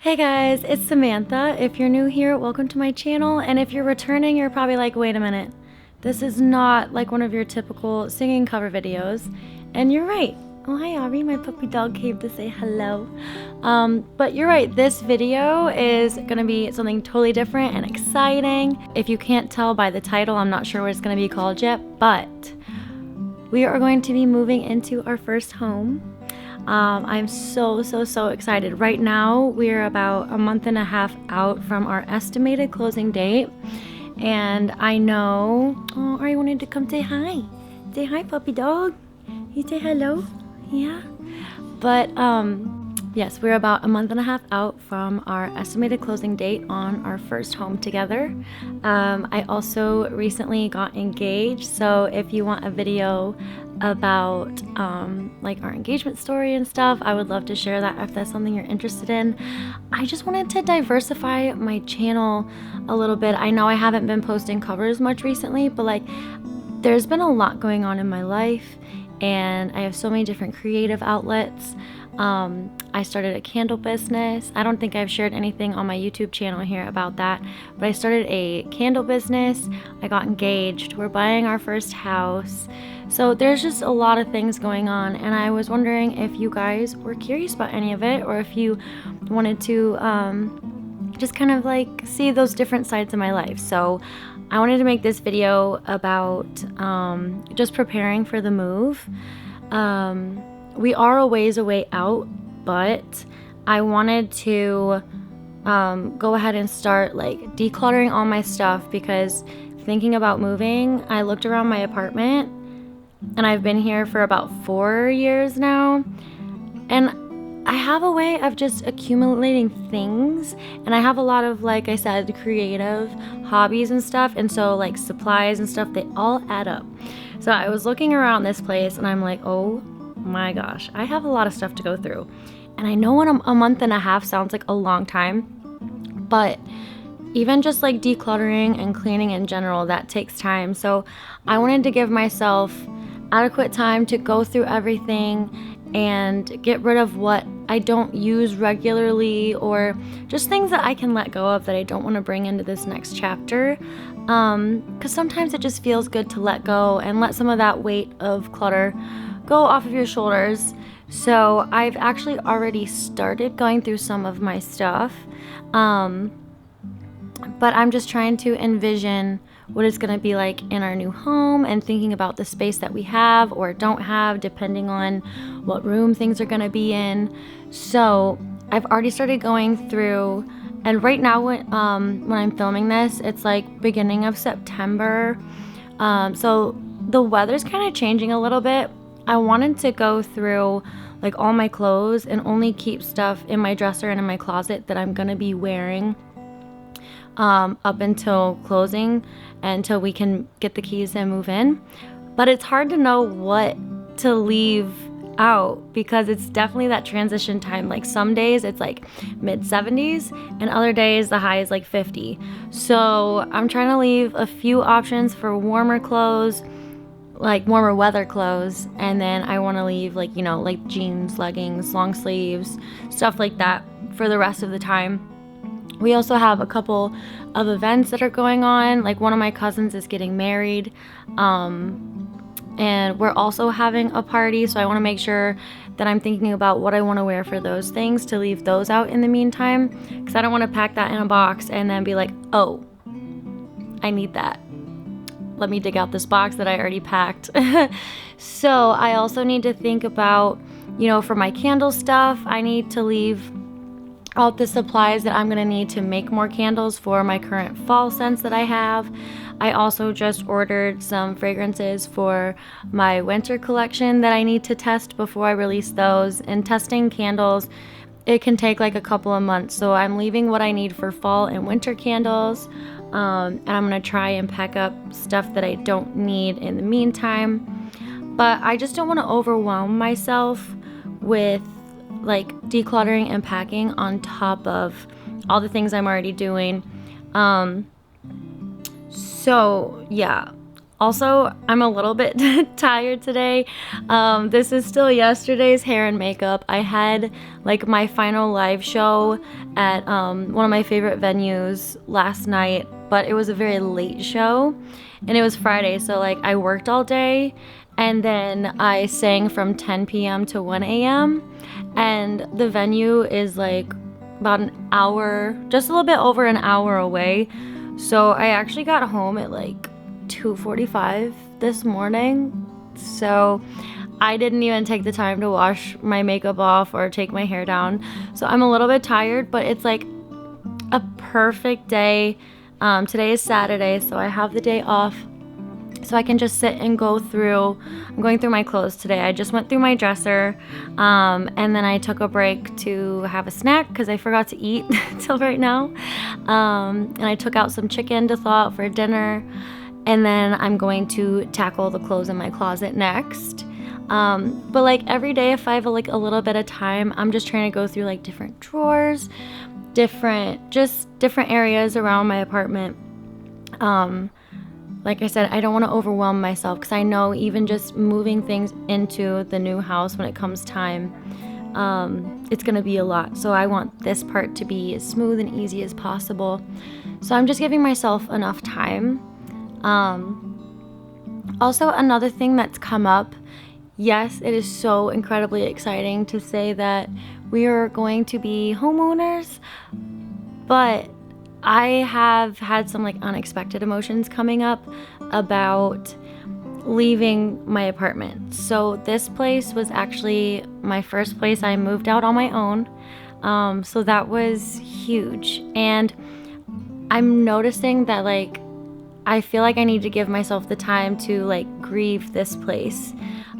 Hey guys, it's Samantha. If you're new here, welcome to my channel, and if you're returning, you're probably like, wait a minute, this is not like one of your typical singing cover videos. And you're right. Oh, hi Aubrey, my puppy dog came to say hello. But you're right, this video is gonna be something totally different and exciting. If you can't tell by the title, I'm not sure what it's gonna be called yet, but we are going to be moving into our first home. I'm so excited. Right now, we're about a month and a half out from our estimated closing date. And I know, oh, I wanted to come say hi. Say hi, puppy dog. You say hello? Yeah. But yes, we're about a month and a half out from our estimated closing date on our first home together. I also recently got engaged, so if you want a video about like our engagement story and stuff, I would love to share that if that's something you're interested in. I just wanted to diversify my channel a little bit. I know I haven't been posting covers much recently, but like there's been a lot going on in my life and I have so many different creative outlets. I started a candle business. I don't think I've shared anything on my YouTube channel here about that, but I started a candle business. I got engaged. We're buying our first house. So there's just a lot of things going on, and I was wondering if you guys were curious about any of it, or if you wanted to just kind of like see those different sides of my life. So I wanted to make this video about just preparing for the move. We are a ways away out, but I wanted to go ahead and start like decluttering all my stuff, because thinking about moving, I looked around my apartment and I've been here for about 4 years now, and I have a way of just accumulating things, and I have a lot of, like I said, creative hobbies and stuff, and so like supplies and stuff, they all add up. So I was looking around this place and I'm like, oh my gosh, I have a lot of stuff to go through. And I know a month and a half sounds like a long time, but even just like decluttering and cleaning in general, that takes time. So I wanted to give myself adequate time to go through everything and get rid of what I don't use regularly, or just things that I can let go of that I don't want to bring into this next chapter. Because sometimes it just feels good to let go and let some of that weight of clutter go off of your shoulders. So I've actually already started going through some of my stuff, but I'm just trying to envision what it's going to be like in our new home, and thinking about the space that we have or don't have, depending on what room things are going to be in. So I've already started going through, and right now when I'm filming this, it's like beginning of September. So the weather's kind of changing a little bit. I wanted to go through like all my clothes and only keep stuff in my dresser and in my closet that I'm gonna be wearing up until closing, until we can get the keys and move in. But it's hard to know what to leave out, because it's definitely that transition time. Like some days it's like mid 70s and other days the high is like 50. So I'm trying to leave a few options for warmer clothes, like warmer weather clothes, and then I want to leave like, you know, like jeans, leggings, long sleeves, stuff like that for the rest of the time. We also have a couple of events that are going on. Like one of my cousins is getting married, and we're also having a party, so I want to make sure that I'm thinking about what I want to wear for those things, to leave those out in the meantime, because I don't want to pack that in a box and then be like, oh, I need that. Let me dig out this box that I already packed. So I also need to think about, you know, for my candle stuff, I need to leave out the supplies that I'm gonna need to make more candles for my current fall scents that I have. I also just ordered some fragrances for my winter collection that I need to test before I release those. And testing candles, it can take like a couple of months. So I'm leaving what I need for fall and winter candles. And I'm gonna try and pack up stuff that I don't need in the meantime. But I just don't want to overwhelm myself with like decluttering and packing on top of all the things I'm already doing. So yeah, Also, I'm a little bit tired today. This is still yesterday's hair and makeup. I had like my final live show at one of my favorite venues last night, but it was a very late show and it was Friday, so like I worked all day and then I sang from 10 p.m. to 1 a.m. and the venue is like about an hour, just a little bit over an hour away. So I actually got home at like 2:45 this morning, so I didn't even take the time to wash my makeup off or take my hair down. So I'm a little bit tired, but it's like a perfect day. Today is Saturday, so I have the day off, so I can just sit and go through. I'm going through my clothes today. I just went through my dresser, and then I took a break to have a snack because I forgot to eat till right now. And I took out some chicken to thaw out for dinner. And then I'm going to tackle the clothes in my closet next. But like every day, if I have like a little bit of time, I'm just trying to go through like different drawers, different areas around my apartment. Like I said, I don't want to overwhelm myself because I know even just moving things into the new house when it comes time, it's going to be a lot. So I want this part to be as smooth and easy as possible. So I'm just giving myself enough time. Also, another thing that's come up, yes, it is so incredibly exciting to say that we are going to be homeowners, but I have had some like unexpected emotions coming up about leaving my apartment. So this place was actually my first place I moved out on my own, so that was huge, and I'm noticing that like I feel like I need to give myself the time to like grieve this place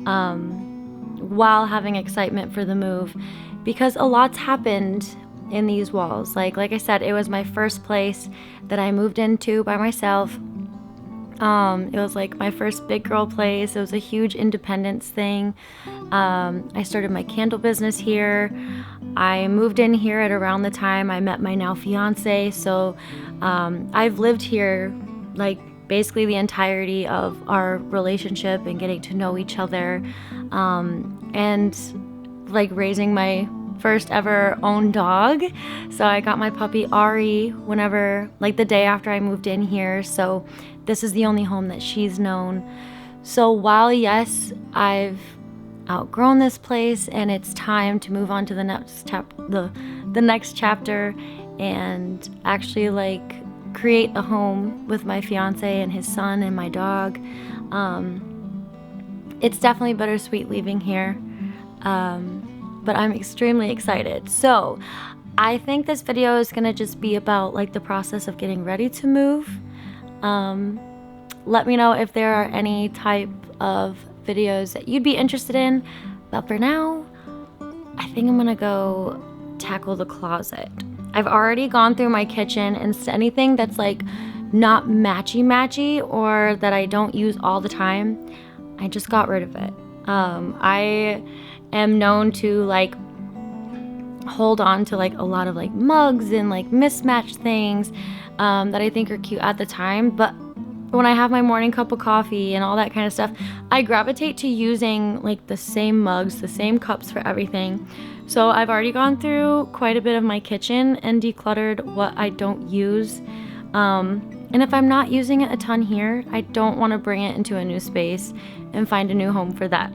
while having excitement for the move, because a lot's happened in these walls. Like I said, it was my first place that I moved into by myself. It was like my first big girl place. It was a huge independence thing. I started my candle business here. I moved in here at around the time I met my now fiancé. So I've lived here like basically the entirety of our relationship and getting to know each other, and like raising my first ever own dog. So I got my puppy Ari whenever, like the day after I moved in here. So this is the only home that she's known. So while yes, I've outgrown this place and it's time to move on to the next chapter and actually like create a home with my fiance and his son and my dog, it's definitely bittersweet leaving here, but I'm extremely excited. So I think this video is gonna just be about like the process of getting ready to move. Let me know if there are any type of videos that you'd be interested in, but for now I think I'm gonna go tackle the closet. I've already gone through my kitchen, and anything that's like not matchy or that I don't use all the time, I just got rid of it. I am known to like hold on to like a lot of like mugs and like mismatched things that I think are cute at the time, but when I have my morning cup of coffee and all that kind of stuff, I gravitate to using like the same mugs, the same cups for everything. So I've already gone through quite a bit of my kitchen and decluttered what I don't use. And if I'm not using it a ton here, I don't want to bring it into a new space and find a new home for that.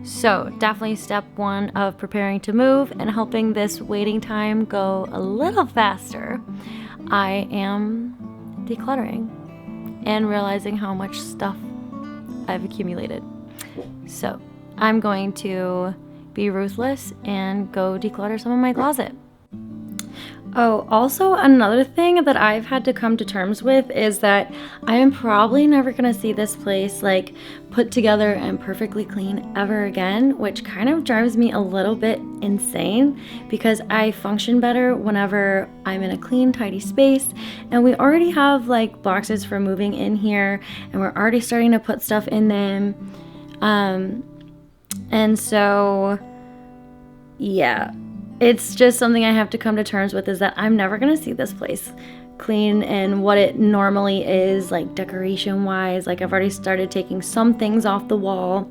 So definitely step one of preparing to move and helping this waiting time go a little faster, I am decluttering and realizing how much stuff I've accumulated. So I'm going to be ruthless and go declutter some of my closet. Oh, also another thing that I've had to come to terms with is that I am probably never gonna see this place like put together and perfectly clean ever again, which kind of drives me a little bit insane because I function better whenever I'm in a clean, tidy space, and we already have like boxes for moving in here and we're already starting to put stuff in them. And so yeah, it's just something I have to come to terms with, is that I'm never gonna see this place clean and what it normally is, like decoration wise. Like I've already started taking some things off the wall,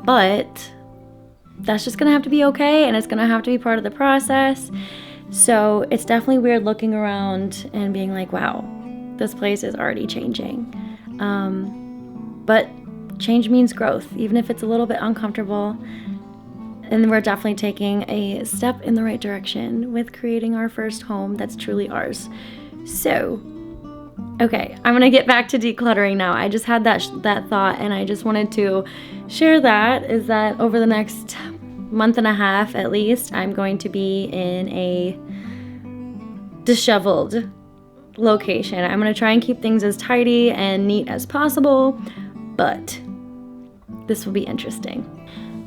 but that's just gonna have to be okay, and it's gonna have to be part of the process. So it's definitely weird looking around and being like, wow, this place is already changing. But change means growth, even if it's a little bit uncomfortable. And we're definitely taking a step in the right direction with creating our first home that's truly ours. So, okay, I'm gonna get back to decluttering now. I just had that thought, and I just wanted to share that, is that over the next month and a half at least, I'm going to be in a disheveled location. I'm gonna try and keep things as tidy and neat as possible, but this will be interesting.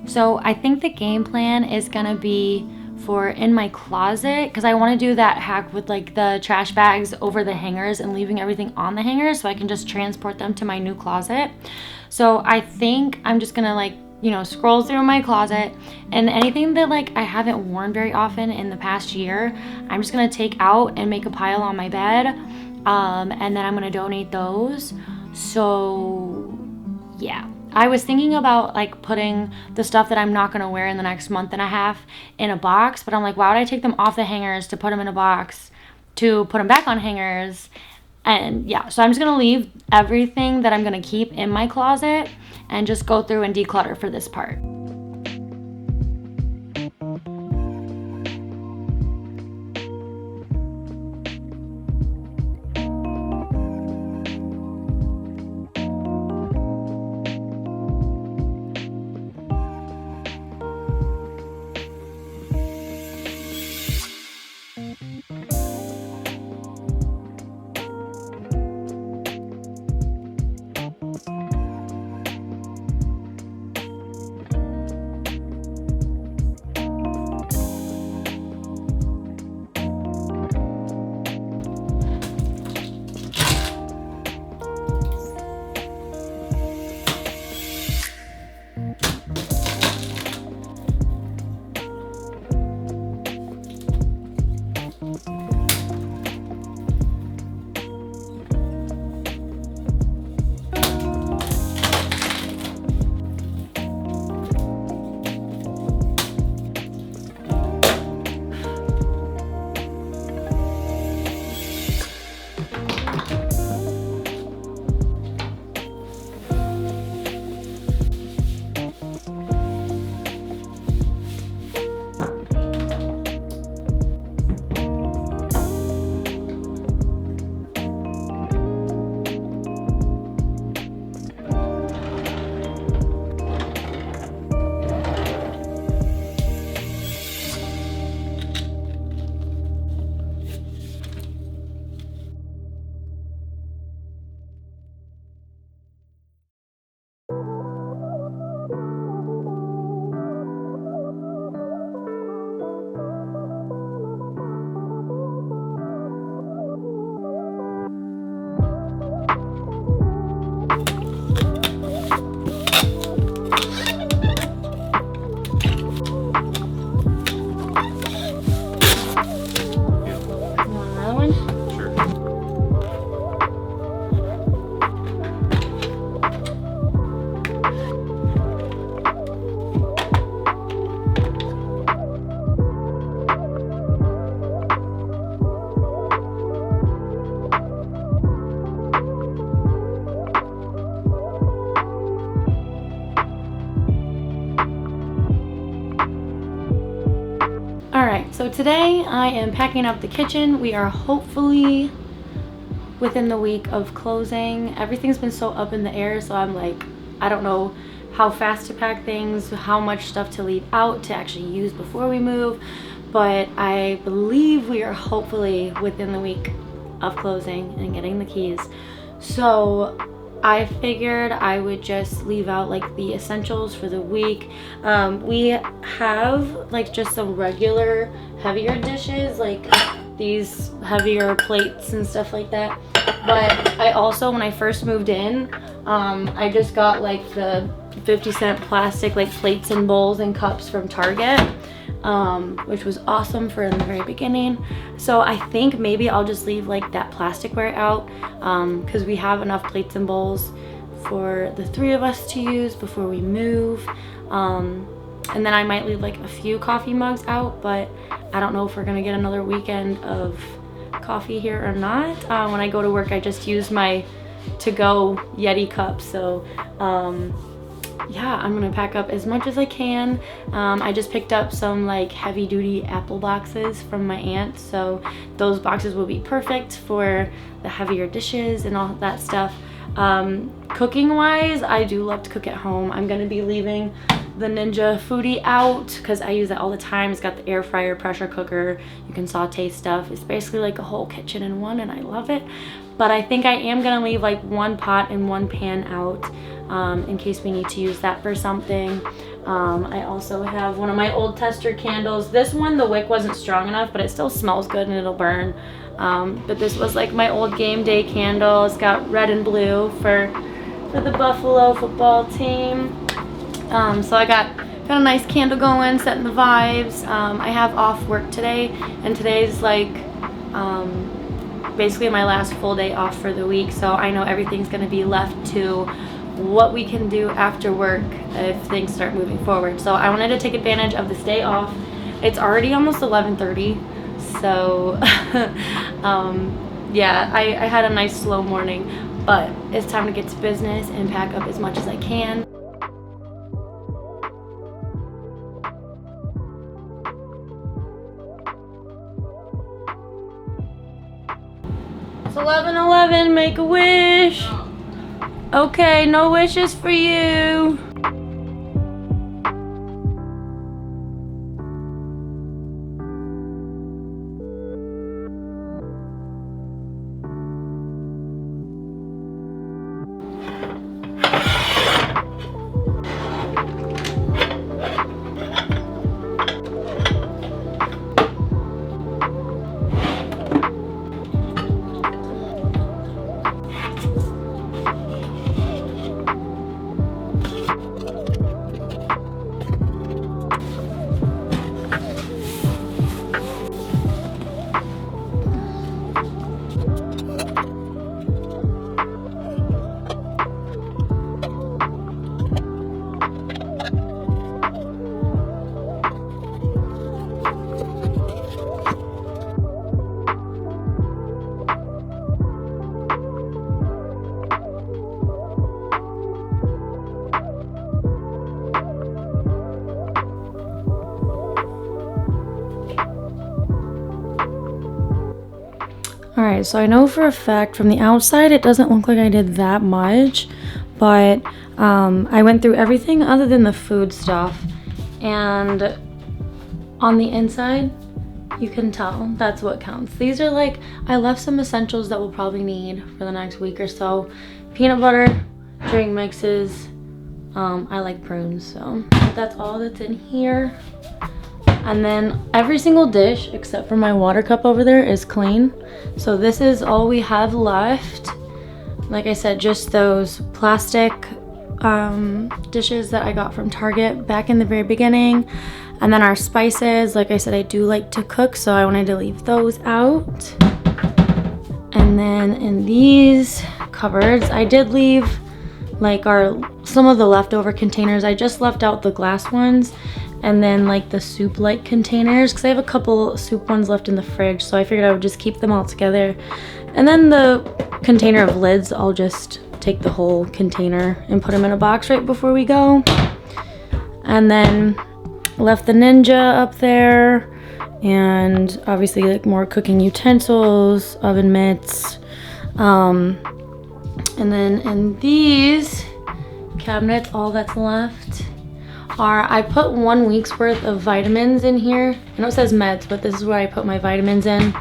So I think the game plan is gonna be for in my closet, because I want to do that hack with like the trash bags over the hangers and leaving everything on the hangers so I can just transport them to my new closet. So I think I'm just gonna like, you know, scroll through my closet, and anything that like I haven't worn very often in the past year, I'm just gonna take out and make a pile on my bed, and then I'm gonna donate those. So yeah, I was thinking about like putting the stuff that I'm not gonna wear in the next month and a half in a box, but I'm like, why would I take them off the hangers to put them in a box to put them back on hangers? And yeah, so I'm just gonna leave everything that I'm gonna keep in my closet and just go through and declutter for this part. So today I am packing up the kitchen. We are hopefully within the week of closing. Everything's been so up in the air, so I'm like, I don't know how fast to pack things, how much stuff to leave out to actually use before we move, but I believe we are hopefully within the week of closing and getting the keys. So I figured I would just leave out like the essentials for the week. We have like just some regular heavier dishes, like these heavier plates and stuff like that. But I also, when I first moved in, I just got like the 50-cent plastic like plates and bowls and cups from Target. which was awesome for in the very beginning. So I think maybe I'll just leave like that plasticware out because we have enough plates and bowls for the 3 of us to use before we move. And then I might leave like a few coffee mugs out, but I don't know if we're gonna get another weekend of coffee here or not. When I go to work, I just use my to-go Yeti cup. So yeah, I'm gonna pack up as much as I can. I just picked up some like heavy duty apple boxes from my aunt, so those boxes will be perfect for the heavier dishes and all that stuff. Cooking wise, I do love to cook at home. I'm gonna be leaving the Ninja Foodie out because I use it all the time. It's got the air fryer, pressure cooker, you can saute stuff. It's basically like a whole kitchen in one, and I love it. But I think I am gonna leave like 1 pot and 1 pan out in case we need to use that for something. I also have one of my old tester candles. This one, the wick wasn't strong enough, but it still smells good and it'll burn. But this was like my old game day candle. It's got red and blue for the Buffalo football team. So I got a nice candle going, setting the vibes. I have off work today, and today's like basically my last full day off for the week, so I know everything's gonna be left to what we can do after work if things start moving forward. So I wanted to take advantage of this day off. It's already almost 11:30, so yeah, I had a nice slow morning, but it's time to get to business and pack up as much as I can. It's 11:11, make a wish. Okay, no wishes for you. Alright, so I know for a fact from the outside it doesn't look like I did that much, but I went through everything other than the food stuff, and on the inside you can tell that's what counts. These are like, I left some essentials that we'll probably need for the next week or so. Peanut butter, drink mixes, I like prunes, so that's all that's in here. And then every single dish except for my water cup over there is clean. So this is all we have left. Like I said, just those plastic dishes that I got from Target back in the very beginning. And then our spices, like I said, I do like to cook, so I wanted to leave those out. And then in these cupboards, I did leave like some of the leftover containers. I just left out the glass ones, and then like the soup like containers, because I have a couple soup ones left in the fridge, so I figured I would just keep them all together. And then the container of lids, I'll just take the whole container and put them in a box right before we go. And then left the Ninja up there, and obviously like more cooking utensils, oven mitts, and then in these cabinets, all that's left are, I put 1 week's worth of vitamins in here. I know it says meds, but this is where I put my vitamins in.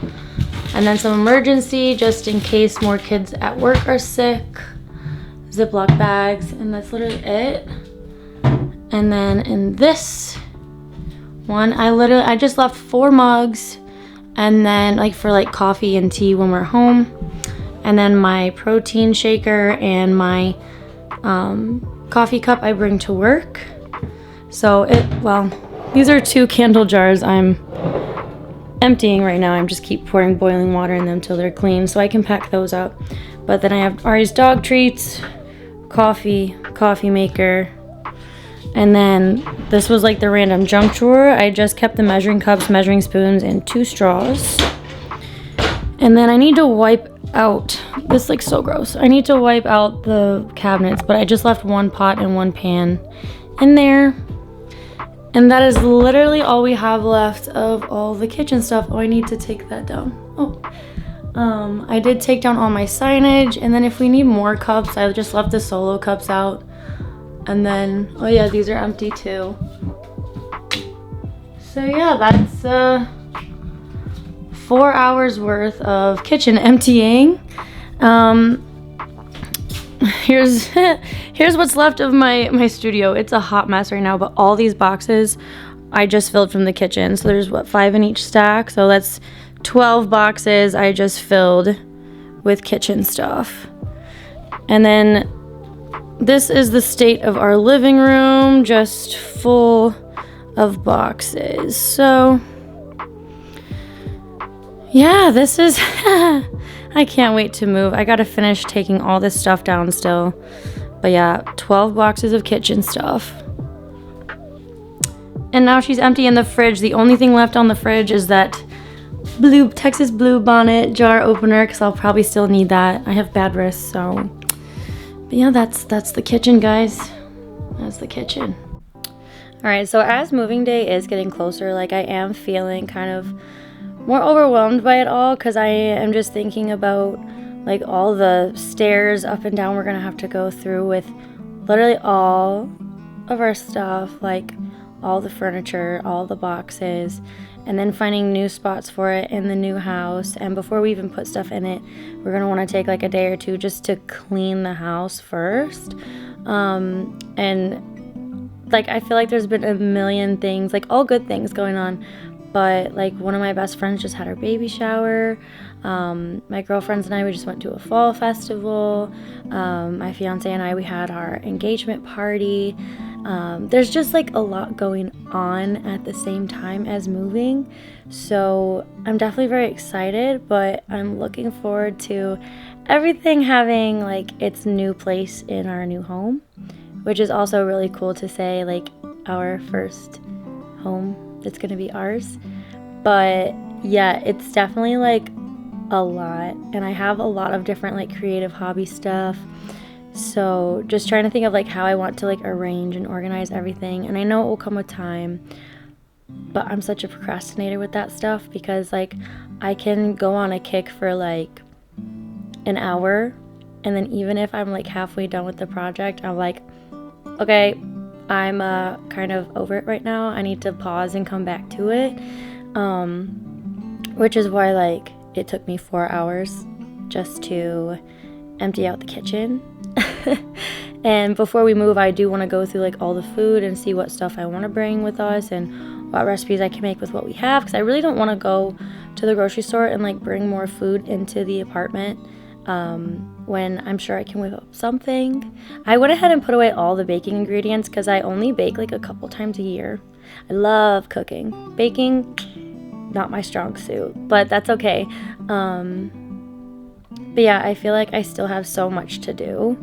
And then some emergency, just in case more kids at work are sick. Ziploc bags, and that's literally it. And then in this one, I just left 4 mugs, and then like for like coffee and tea when we're home. And then my protein shaker and my coffee cup I bring to work. So These are 2 candle jars I'm emptying right now. I'm just keep pouring boiling water in them till they're clean so I can pack those up. But then I have Ari's dog treats, coffee maker, and then this was like the random junk drawer. I just kept the measuring cups, measuring spoons, and 2 straws. And then I need to wipe out, this looks so gross. I need to wipe out the cabinets, but I just left 1 pot and 1 pan in there. And that is literally all we have left of all the kitchen stuff. Oh, I need to take that down. I did take down all my signage, and then if we need more cups, I just left the solo cups out. And then, oh yeah, these are empty too. So yeah, that's 4 hours worth of kitchen emptying. Here's what's left of my studio. It's a hot mess right now, but all these boxes I just filled from the kitchen. So there's what, 5 in each stack, so that's 12 boxes I just filled with kitchen stuff. And then this is the state of our living room, just full of boxes. So yeah, this is I can't wait to move. I gotta finish taking all this stuff down still. But yeah, 12 boxes of kitchen stuff. And now she's emptying the fridge. The only thing left on the fridge is that Texas Blue Bonnet jar opener, because I'll probably still need that. I have bad wrists, so. But yeah, that's the kitchen, guys. That's the kitchen. All right, so as moving day is getting closer, like I am feeling kind of more overwhelmed by it all, because I am just thinking about like all the stairs up and down we're gonna have to go through with literally all of our stuff, like all the furniture, all the boxes, and then finding new spots for it in the new house. And before we even put stuff in it, we're gonna want to take like a day or 2 just to clean the house first. And like I feel like there's been a million things, like all good things going on. But like one of my best friends just had her baby shower. My girlfriends and I, we just went to a fall festival. My fiance and I, we had our engagement party. There's just like a lot going on at the same time as moving. So I'm definitely very excited, but I'm looking forward to everything having like its new place in our new home, which is also really cool to say, like our first home that's gonna be ours. But yeah, it's definitely like a lot, and I have a lot of different like creative hobby stuff, so just trying to think of like how I want to like arrange and organize everything. And I know it will come with time, but I'm such a procrastinator with that stuff, because like I can go on a kick for like an hour, and then even if I'm like halfway done with the project, I'm like, okay, I'm kind of over it right now. I need to pause and come back to it, which is why like it took me 4 hours just to empty out the kitchen. And before we move, I do want to go through like all the food and see what stuff I want to bring with us and what recipes I can make with what we have, because I really don't want to go to the grocery store and like bring more food into the apartment when I'm sure I can whip up something. I went ahead and put away all the baking ingredients because I only bake like a couple times a year. I love cooking. Baking, not my strong suit, but that's okay. But yeah, I feel like I still have so much to do,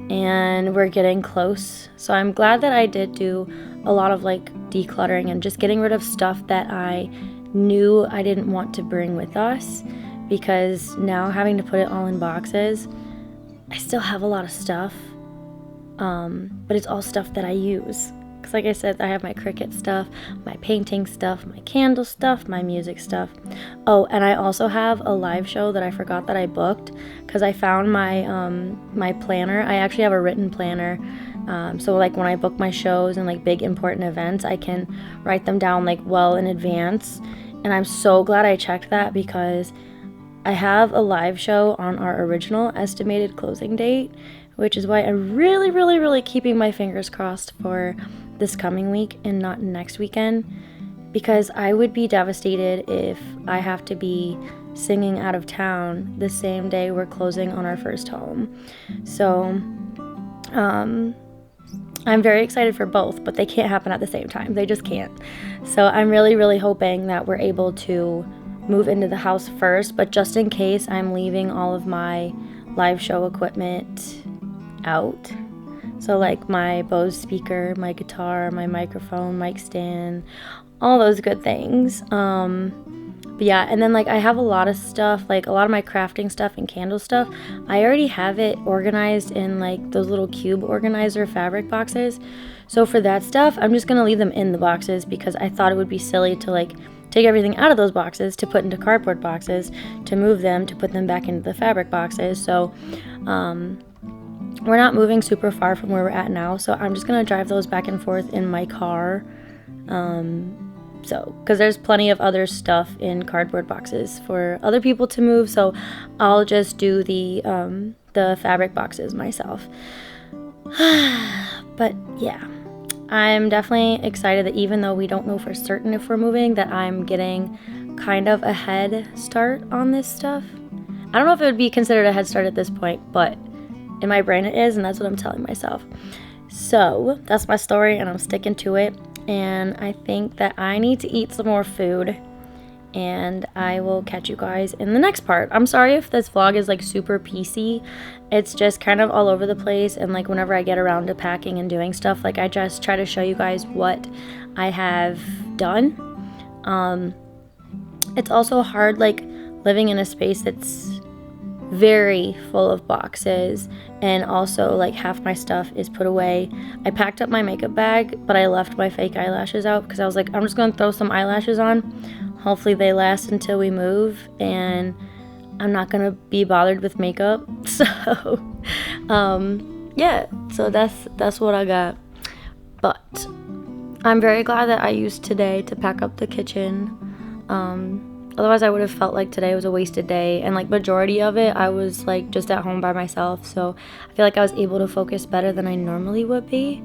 and we're getting close. So I'm glad that I did do a lot of like decluttering and just getting rid of stuff that I knew I didn't want to bring with us, because now having to put it all in boxes, I still have a lot of stuff, but it's all stuff that I use. Because like I said, I have my Cricut stuff, my painting stuff, my candle stuff, my music stuff. Oh, and I also have a live show that I forgot that I booked, because I found my my planner. I actually have a written planner, so like when I book my shows and like big important events, I can write them down like well in advance. And I'm so glad I checked that, because I have a live show on our original estimated closing date, which is why I'm really, really, really keeping my fingers crossed for this coming week and not next weekend, because I would be devastated if I have to be singing out of town the same day we're closing on our first home. So I'm very excited for both, but they can't happen at the same time. They just can't. So I'm really, really hoping that we're able to move into the house first, but just in case, I'm leaving all of my live show equipment out. So like my Bose speaker, my guitar, my microphone, mic stand, all those good things. But yeah, and then like I have a lot of stuff, like a lot of my crafting stuff and candle stuff. I already have it organized in like those little cube organizer fabric boxes. So for that stuff, I'm just gonna leave them in the boxes because I thought it would be silly to like take everything out of those boxes to put into cardboard boxes, to move them, to put them back into the fabric boxes. So we're not moving super far from where we're at now, so I'm just gonna drive those back and forth in my car. So, because there's plenty of other stuff in cardboard boxes for other people to move, so I'll just do the fabric boxes myself. But yeah, I'm definitely excited that even though we don't know for certain if we're moving, that I'm getting kind of a head start on this stuff. I don't know if it would be considered a head start at this point, but in my brain it is, and that's what I'm telling myself. So that's my story, and I'm sticking to it. And I think that I need to eat some more food, and I will catch you guys in the next part. I'm sorry if this vlog is like super PC. It's just kind of all over the place, and like whenever I get around to packing and doing stuff, like I just try to show you guys what I have done. It's also hard like living in a space that's very full of boxes, and also like half my stuff is put away. I packed up my makeup bag, but I left my fake eyelashes out because I was like, I'm just gonna throw some eyelashes on, hopefully they last until we move, and I'm not gonna be bothered with makeup. So yeah, so that's what I got. But I'm very glad that I used today to pack up the kitchen. Otherwise I would have felt like today was a wasted day, and like majority of it I was like just at home by myself, so I feel like I was able to focus better than I normally would be.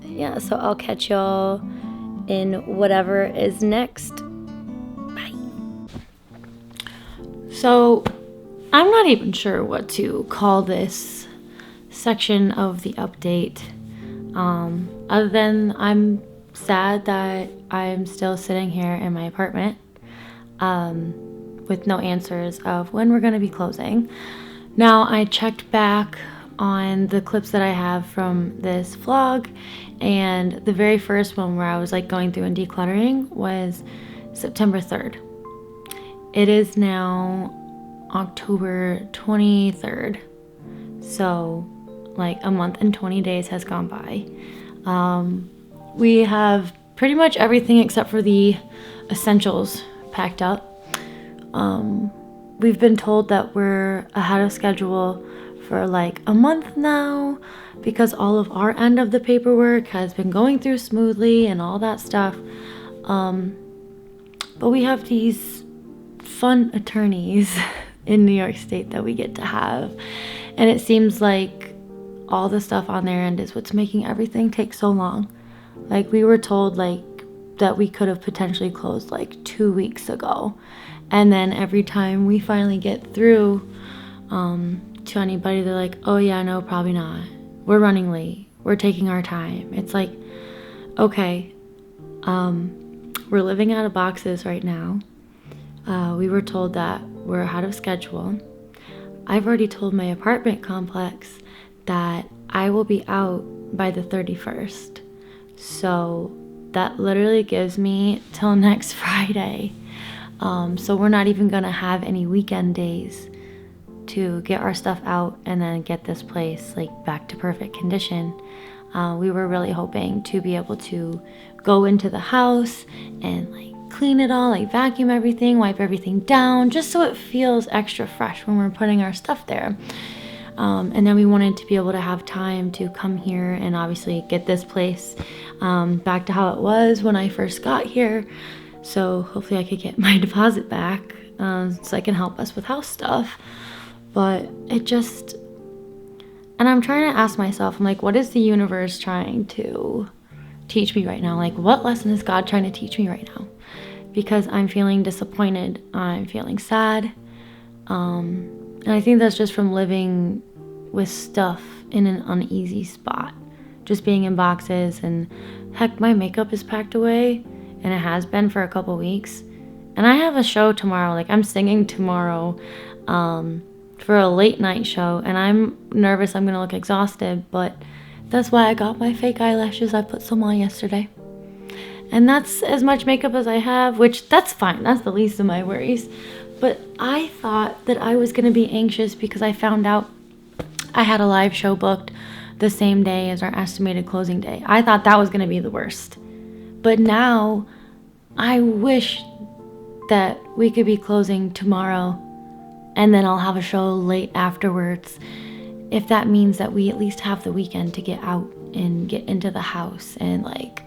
Yeah, so I'll catch y'all in whatever is next. Bye. So I'm not even sure what to call this section of the update, other than I'm sad that I'm still sitting here in my apartment with no answers of when we're going to be closing. Now, I checked back on the clips that I have from this vlog, and the very first one where I was like going through and decluttering was September 3rd. It is now October 23rd, so like a month and 20 days has gone by. We have pretty much everything except for the essentials packed up. We've been told that we're ahead of schedule for like a month now because all of our end of the paperwork has been going through smoothly and all that stuff. But we have these fun attorneys in New York State that we get to have, and it seems like all the stuff on their end is what's making everything take so long. Like, we were told like that we could have potentially closed like 2 weeks ago, and then every time we finally get through to anybody, they're like, oh yeah, no, probably not, we're running late, we're taking our time. It's like, okay, we're living out of boxes right now. We were told that we're ahead of schedule. I've already told my apartment complex that I will be out by the 31st. So that literally gives me till next Friday. So we're not even gonna have any weekend days to get our stuff out and then get this place like back to perfect condition. We were really hoping to be able to go into the house and like clean it all, like vacuum everything, wipe everything down, just so it feels extra fresh when we're putting our stuff there. And then we wanted to be able to have time to come here and obviously get this place back to how it was when I first got here. So hopefully I could get my deposit back so I can help us with house stuff. But it just, and I'm trying to ask myself, I'm like, what is the universe trying to teach me right now? Like, what lesson is God trying to teach me right now? Because I'm feeling disappointed, I'm feeling sad, and I think that's just from living with stuff in an uneasy spot, just being in boxes. And heck, my makeup is packed away, and it has been for a couple weeks. And I have a show tomorrow. Like, I'm singing tomorrow for a late night show, and I'm nervous I'm gonna look exhausted, but that's why I got my fake eyelashes. I put some on yesterday. And that's as much makeup as I have, which that's fine. That's the least of my worries. But I thought that I was gonna be anxious because I found out I had a live show booked the same day as our estimated closing day. I thought that was gonna be the worst. But now I wish that we could be closing tomorrow and then I'll have a show late afterwards, if that means that we at least have the weekend to get out and get into the house. And like,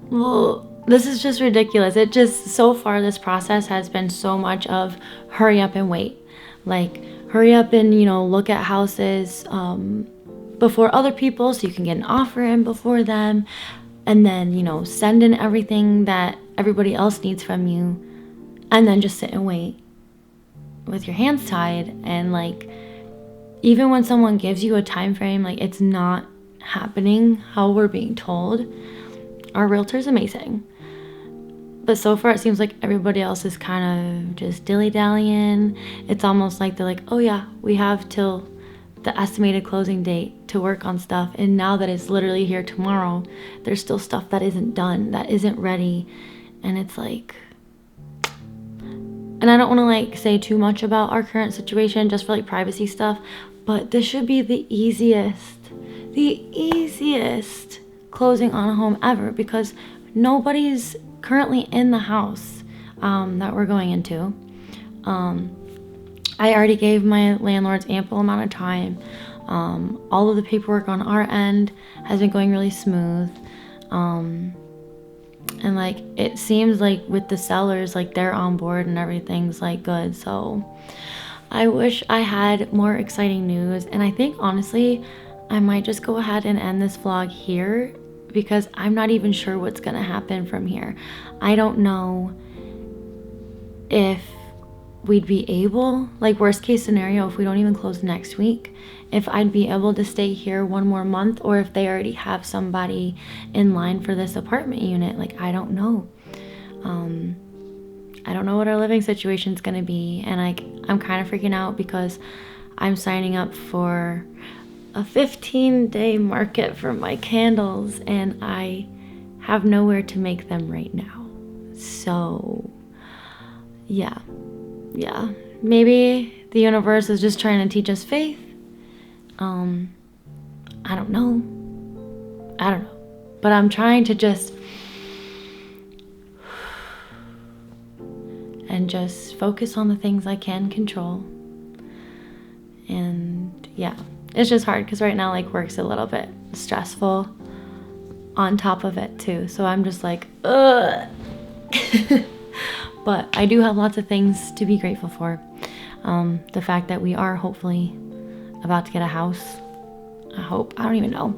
well, this is just ridiculous. It just, so far this process has been so much of hurry up and wait. Like, hurry up and, look at houses before other people so you can get an offer in before them. And then, send in everything that everybody else needs from you. And then just sit and wait with your hands tied. And like, even when someone gives you a time frame, like, it's not happening how we're being told. Our realtor's amazing. But so far it seems like everybody else is kind of just dilly-dallying. It's almost like they're like, oh yeah, we have till the estimated closing date to work on stuff. And now that it's literally here tomorrow, there's still stuff that isn't done, that isn't ready. And it's like, and I don't want to like say too much about our current situation just for like privacy stuff, but this should be the easiest closing on a home ever, because nobody's currently in the house that we're going into. I already gave my landlords ample amount of time. All of the paperwork on our end has been going really smooth. And like, it seems like with the sellers, like they're on board and everything's like good. So I wish I had more exciting news. And I think honestly, I might just go ahead and end this vlog here, because I'm not even sure what's gonna happen from here. I don't know if we'd be able, like worst case scenario, if we don't even close next week, if I'd be able to stay here one more month, or if they already have somebody in line for this apartment unit. Like, I don't know. I don't know what our living situation's gonna be. And I'm kind of freaking out because I'm signing up for a 15-day market for my candles, and I have nowhere to make them right now. So yeah, maybe the universe is just trying to teach us faith. I don't know, but I'm trying to just focus on the things I can control. And yeah, it's just hard because right now like work's a little bit stressful on top of it too. So I'm just like, ugh. But I do have lots of things to be grateful for. The fact that we are hopefully about to get a house. I hope. I don't even know.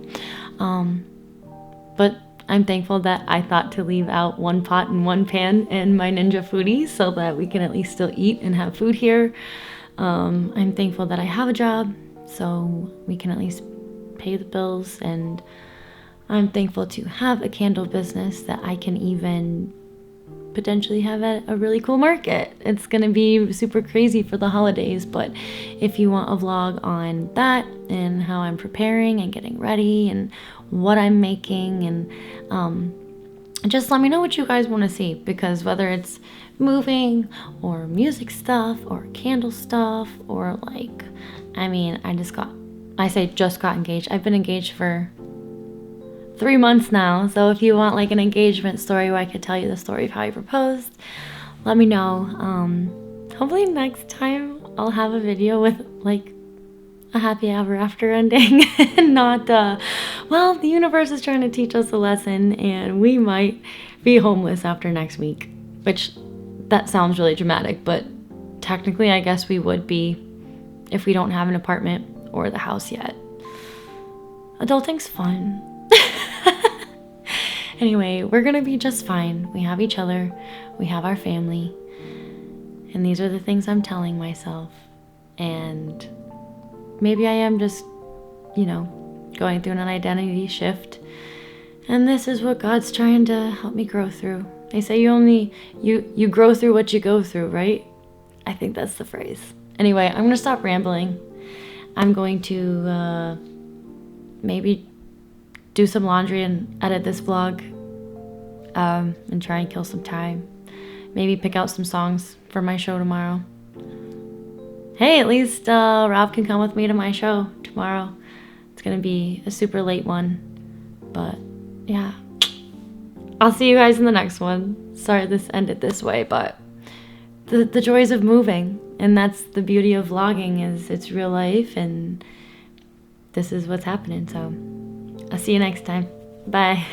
But I'm thankful that I thought to leave out one pot and one pan in my Ninja Foodie so that we can at least still eat and have food here. I'm thankful that I have a job so we can at least pay the bills, and I'm thankful to have a candle business that I can even potentially have at a really cool market. It's gonna be super crazy for the holidays, but if you want a vlog on that and how I'm preparing and getting ready and what I'm making, and just let me know what you guys want to see, because whether it's moving or music stuff or candle stuff, or like, I mean, just got engaged. I've been engaged for 3 months now. So if you want like an engagement story where I could tell you the story of how I proposed, let me know. Hopefully next time I'll have a video with like a happy ever after ending and not well, the universe is trying to teach us a lesson and we might be homeless after next week, which that sounds really dramatic, but technically I guess we would be if we don't have an apartment or the house yet. Adulting's fun. Anyway, we're gonna be just fine. We have each other, we have our family, and these are the things I'm telling myself. And maybe I am just going through an identity shift. And this is what God's trying to help me grow through. They say you grow through what you go through, right? I think that's the phrase. Anyway, I'm going to stop rambling. I'm going to maybe do some laundry and edit this vlog and try and kill some time. Maybe pick out some songs for my show tomorrow. Hey, at least Rob can come with me to my show tomorrow. It's going to be a super late one. But yeah. I'll see you guys in the next one. Sorry this ended this way, but the joys of moving. And that's the beauty of vlogging, is it's real life and this is what's happening. So I'll see you next time. Bye.